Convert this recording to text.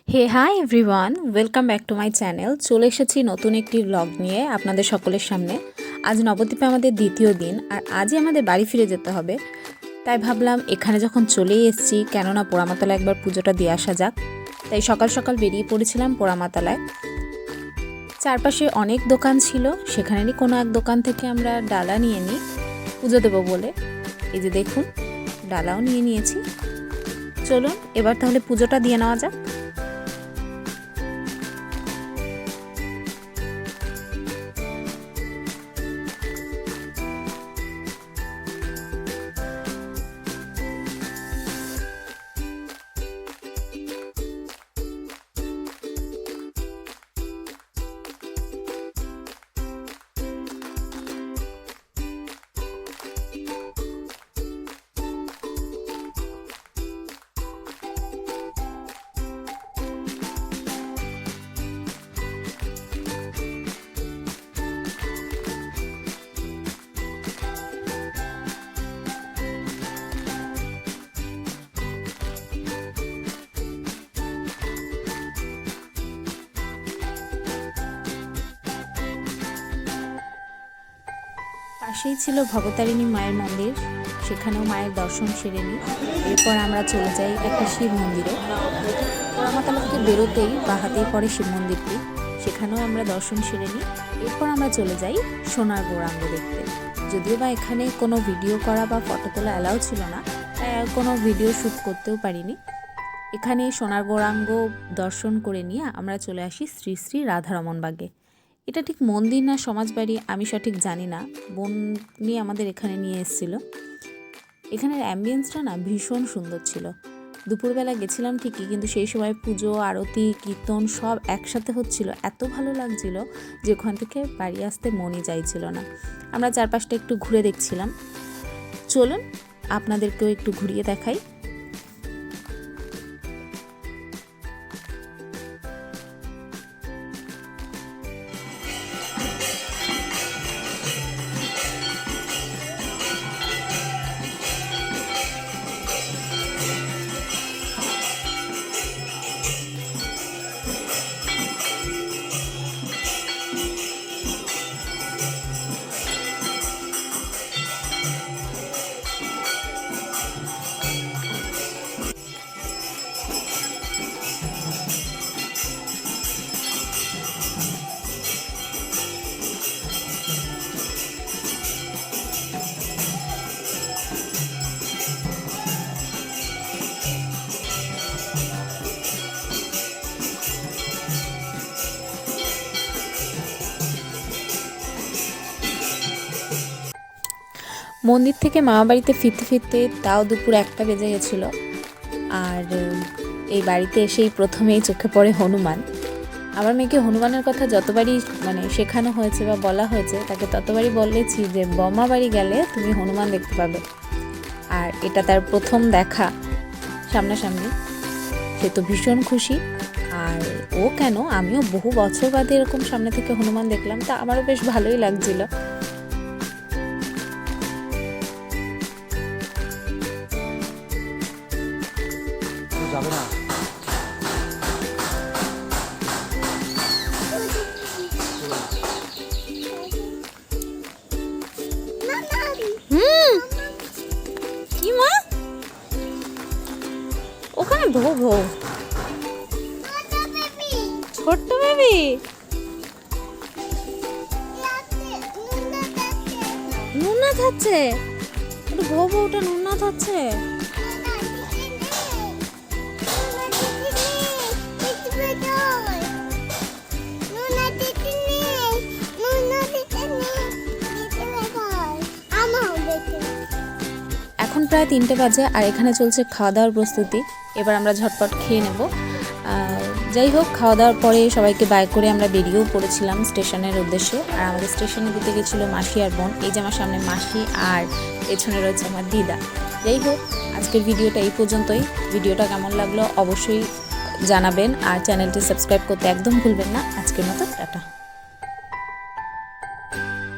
Hey hi everyone, welcome back to my channel. চলে এসেছি নতুন একটি ব্লগ নিয়ে আপনাদের সকলের সামনে। আজ নবদ্বীপে আমাদের দ্বিতীয় দিন, আর আজই আমাদের বাড়ি ফিরে যেতে হবে। তাই ভাবলাম এখানে যখন চলেই এসেছি, কেননা পোড়ামাতলায় একবার পুজোটা দিয়ে আসা যাক। তাই সকাল সকাল বেরিয়ে পড়েছিলাম পোড়ামাতলায়। চারপাশে অনেক দোকান ছিল, সেখানেরই কোনো এক দোকান থেকে আমরা ডালা নিয়ে নিই পুজো দেবো বলে। এই যে দেখুন, ডালাও নিয়ে নিয়েছি। চলুন এবার তাহলে পুজোটা দিয়ে নেওয়া যাক। পাশেই ছিল ভবতারিণী মায়ের মন্দির, সেখানেও মায়ের দর্শন সেরে নিই। এরপর আমরা চলে যাই একটা শিব মন্দিরে। পোড়ামাতলা থেকে বেরোতেই বাহাতেই পড়ে শিব মন্দিরটি, সেখানেও আমরা দর্শন সেরে নিই। এরপর আমরা চলে যাই সোনার গৌরাঙ্গ দেখতে। যদিও বা এখানে কোনো ভিডিও করা বা ফটো তোলা অ্যালাউ ছিল না, তাই আর কোনো ভিডিও শ্যুট করতেও পারিনি। এখানে সোনার গৌরাঙ্গ দর্শন করে নিয়ে আমরা চলে আসি শ্রী শ্রী রাধারমণ বাগে। এটা ঠিক মন্দির না সমাজবাড়ি আমি সঠিক জানি না, বোন নিয়ে আমাদের এখানে নিয়ে এসেছিল। এখানের অ্যাম্বিয়েন্সটা না ভীষণ সুন্দর ছিল। দুপুরবেলা গেছিলাম ঠিকই, কিন্তু সেই সময় পুজো, আরতি, কীর্তন সব একসাথে হচ্ছিল। এত ভালো লাগছিল যে ওখান থেকে বাড়ি আসতে মনই চাইছিল না। আমরা চারপাশটা একটু ঘুরে দেখছিলাম। চলুন আপনাদেরকেও একটু ঘুরিয়ে দেখাই। মন্দির থেকে মামাবাড়িতে ফিরতে ফিরতে তাও দুপুর 1টা বেজে গেছিলো। আর এই বাড়িতে এসেই প্রথমেই চোখে পড়ে হনুমান। আমার মেয়েকে হনুমানের কথা যতবারই শেখানো হয়েছে বা বলা হয়েছে, তাকে ততবারই বলেছি যে বমা বাড়ি গেলে তুমি হনুমান দেখতে পাবে। আর এটা তার প্রথম দেখা সামনাসামনি, সে তো ভীষণ খুশি। আর ও কেন, আমিও বহু বছর বাদে এরকম সামনে থেকে হনুমান দেখলাম, তা আমারও বেশ ভালোই লাগছিল। যাবে না। কি মা, ওখানে ভো ভো ছোট্ট বেবি নুননাথ হচ্ছে, একটু ভো ভো, ওটা নুননাথ হচ্ছে। এখন প্রায় 3টে বাজে, আর এখানে চলছে খাওয়া দাওয়ার প্রস্তুতি। এবার আমরা ঝটপট খেয়ে নেব। যাই হোক, খাওয়া দাওয়ার পরে সবাইকে বাই করে আমরা বেরিয়েও পড়েছিলাম স্টেশনের উদ্দেশ্যে। আর আমাদের স্টেশনে দিতে গেছিলো মাসি আর বোন। এই যে আমার সামনে মাসি, আর পেছনে রয়েছে আমার দিদা। যাই হোক, আজকের ভিডিওটা এই পর্যন্তই। ভিডিওটা কেমন লাগলো অবশ্যই জানাবেন, আর চ্যানেলটি সাবস্ক্রাইব করতে একদম ভুলবেন না। আজকের মতো টাটা।